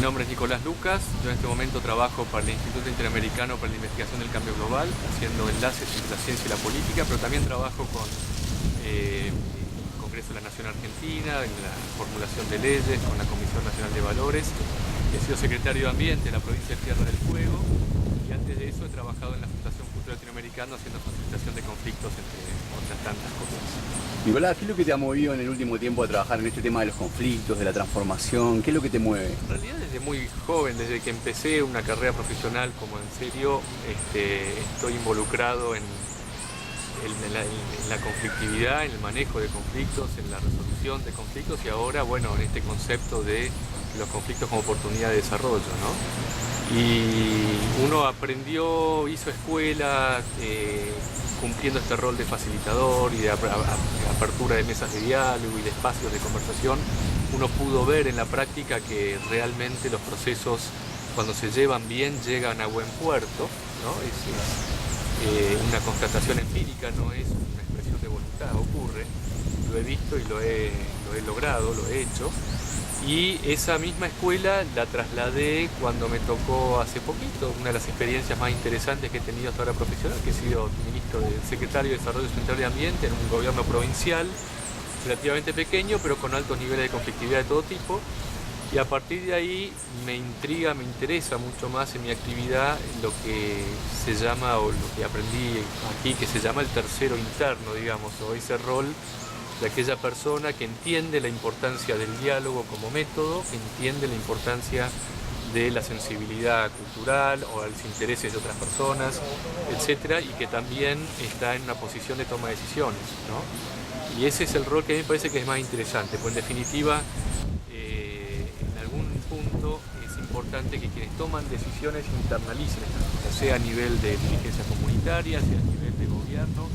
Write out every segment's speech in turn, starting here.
nombre es Nicolás Lucas, yo en este momento trabajo para el Instituto Interamericano para la Investigación del Cambio Global, haciendo enlaces entre la ciencia y la política, pero también trabajo con el Congreso de la Nación Argentina, en la formulación de leyes, con la Comisión Nacional de Valores. He sido secretario de Ambiente en la provincia de Tierra del Fuego y antes de eso he trabajado en la Fundación Futuro Latinoamericano haciendo facilitación de conflictos, entre otras tantas cosas. Nicolás, ¿qué es lo que te ha movido en el último tiempo a trabajar en este tema de los conflictos, de la transformación? ¿Qué es lo que te mueve? En realidad desde muy joven, desde que empecé una carrera profesional como en serio, estoy involucrado en la conflictividad, en el manejo de conflictos, en la resolución de conflictos y ahora, bueno, en este concepto de los conflictos como oportunidad de desarrollo, ¿no? Y uno aprendió, hizo escuela, cumpliendo este rol de facilitador y de apertura de mesas de diálogo y de espacios de conversación. Uno pudo ver en la práctica que realmente los procesos, cuando se llevan bien, llegan a buen puerto, ¿no? Es una constatación empírica, no es una expresión de voluntad, ocurre. Lo he visto y lo he logrado, lo he hecho. Y esa misma escuela la trasladé cuando me tocó hace poquito, una de las experiencias más interesantes que he tenido hasta ahora profesional, que he sido secretario de Desarrollo Sustentable de Ambiente en un gobierno provincial relativamente pequeño, pero con altos niveles de conflictividad de todo tipo. Y a partir de ahí me intriga, me interesa mucho más en mi actividad lo que se llama, o lo que aprendí aquí, que se llama el tercero interno, digamos, o ese rol de aquella persona que entiende la importancia del diálogo como método, que entiende la importancia de la sensibilidad cultural o a los intereses de otras personas, etcétera, y que también está en una posición de toma de decisiones, ¿no? Y ese es el rol que a mí me parece que es más interesante, pues en definitiva, en algún punto es importante que quienes toman decisiones internalicen estas cosas, sea a nivel de dirigencia comunitaria, sea a nivel de gobierno,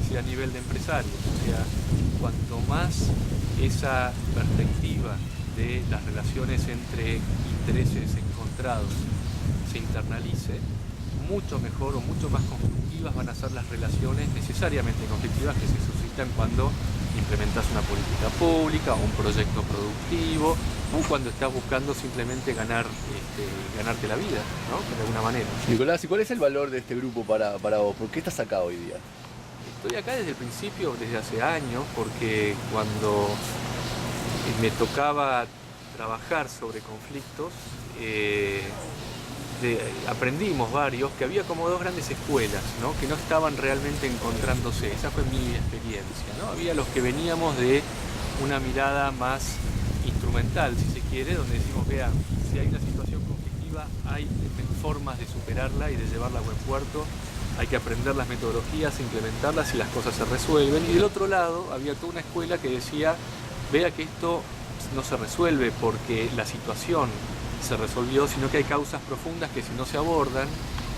sea a nivel de empresarios, o sea, cuanto más esa perspectiva de las relaciones entre intereses encontrados se internalice, mucho mejor o mucho más constructivas van a ser las relaciones necesariamente conflictivas que se suscitan cuando implementas una política pública o un proyecto productivo o cuando estás buscando simplemente ganarte la vida, ¿no? De alguna manera. Nicolás, ¿y cuál es el valor de este grupo para vos? ¿Por qué estás acá hoy día? Estoy acá desde el principio, desde hace años, porque cuando me tocaba trabajar sobre conflictos, aprendimos varios que había como dos grandes escuelas, ¿no? Que no estaban realmente encontrándose. Esa fue mi experiencia, ¿no? Había los que veníamos de una mirada más instrumental, si se quiere, donde decimos, vean, si hay una situación conflictiva, hay formas de superarla y de llevarla a buen puerto. Hay que aprender las metodologías, implementarlas y las cosas se resuelven. Y del otro lado había toda una escuela que decía, vea que esto no se resuelve porque la situación se resolvió, sino que hay causas profundas que si no se abordan,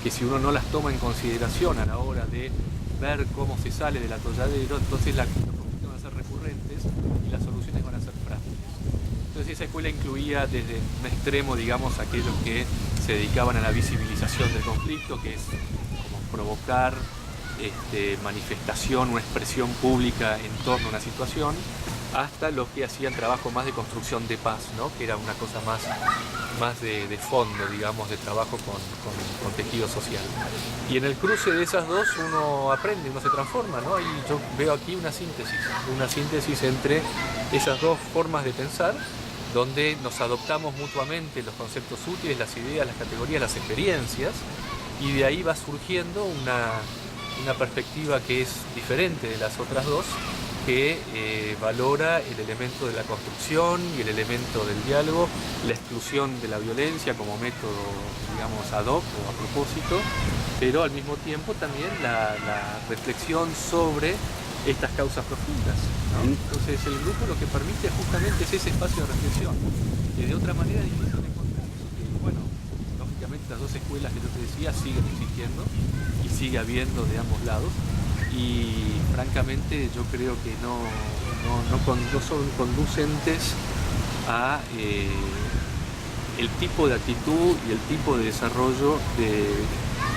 que si uno no las toma en consideración a la hora de ver cómo se sale del atolladero, entonces los conflictos van a ser recurrentes y las soluciones van a ser frágiles. Entonces esa escuela incluía desde un extremo, digamos, aquellos que se dedicaban a la visibilización del conflicto, que es provocar manifestación o expresión pública en torno a una situación, hasta los que hacían trabajo más de construcción de paz, ¿no? Que era una cosa más de fondo, digamos, de trabajo con tejido social. Y en el cruce de esas dos uno aprende, uno se transforma, ¿no? Y yo veo aquí una síntesis entre esas dos formas de pensar, donde nos adoptamos mutuamente los conceptos útiles, las ideas, las categorías, las experiencias, y de ahí va surgiendo una perspectiva que es diferente de las otras dos, que valora el elemento de la construcción y el elemento del diálogo, la exclusión de la violencia como método, digamos, ad hoc o a propósito, pero al mismo tiempo también la reflexión sobre estas causas profundas, ¿no? Entonces el grupo lo que permite justamente es ese espacio de reflexión, que de otra manera es difícil de encontrar. Bueno, lógicamente las dos escuelas que yo te decía siguen existiendo y sigue habiendo de ambos lados, y francamente yo creo que no son conducentes a el tipo de actitud y el tipo de desarrollo de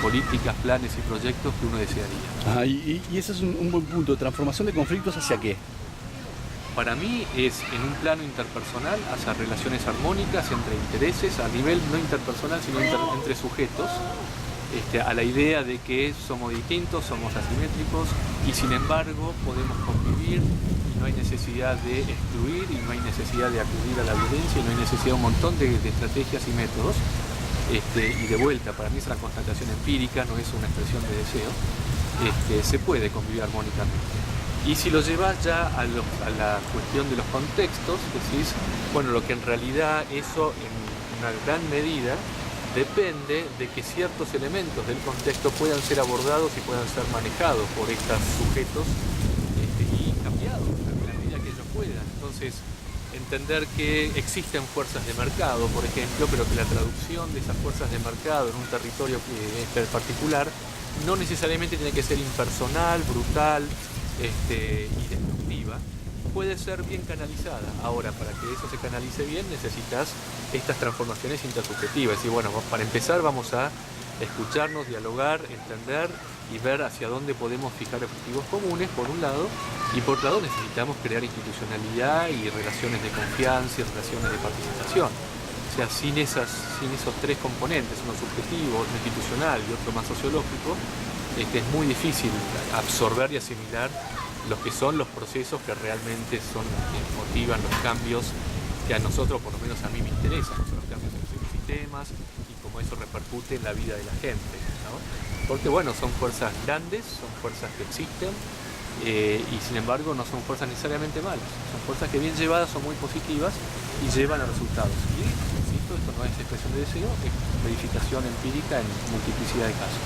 políticas, planes y proyectos que uno desearía. Y ese es un buen punto. ¿Transformación de conflictos hacia qué? para mí es en un plano interpersonal, hacia relaciones armónicas entre intereses, a nivel no interpersonal, sino entre sujetos, a la idea de que somos distintos, somos asimétricos y sin embargo podemos convivir y no hay necesidad de excluir y no hay necesidad de acudir a la violencia y no hay necesidad de un montón de estrategias y métodos. Y de vuelta, para mí es una constatación empírica, no es una expresión de deseo, se puede convivir armónicamente. Y si lo llevas ya a la cuestión de los contextos, decís, bueno, lo que en realidad eso en una gran medida depende de que ciertos elementos del contexto puedan ser abordados y puedan ser manejados por estos sujetos y cambiados en la medida que ellos puedan. Entonces, entender que existen fuerzas de mercado, por ejemplo, pero que la traducción de esas fuerzas de mercado en un territorio particular no necesariamente tiene que ser impersonal, brutal y destructiva, puede ser bien canalizada. Ahora, para que eso se canalice bien, necesitas estas transformaciones intersubjetivas. Y bueno, para empezar vamos a escucharnos, dialogar, entender y ver hacia dónde podemos fijar objetivos comunes, por un lado, y por otro lado necesitamos crear institucionalidad y relaciones de confianza y relaciones de participación. O sea, sin esos tres componentes, uno subjetivo, otro institucional y otro más sociológico, es muy difícil absorber y asimilar los que son los procesos que realmente son motivan los cambios que a nosotros, por lo menos a mí me interesan, los cambios en los ecosistemas y cómo eso repercute en la vida de la gente, ¿no? Porque bueno, son fuerzas grandes, son fuerzas que existen y sin embargo no son fuerzas necesariamente malas, son fuerzas que bien llevadas son muy positivas y llevan a resultados. Y insisto, esto no es expresión de deseo, es verificación empírica en multiplicidad de casos.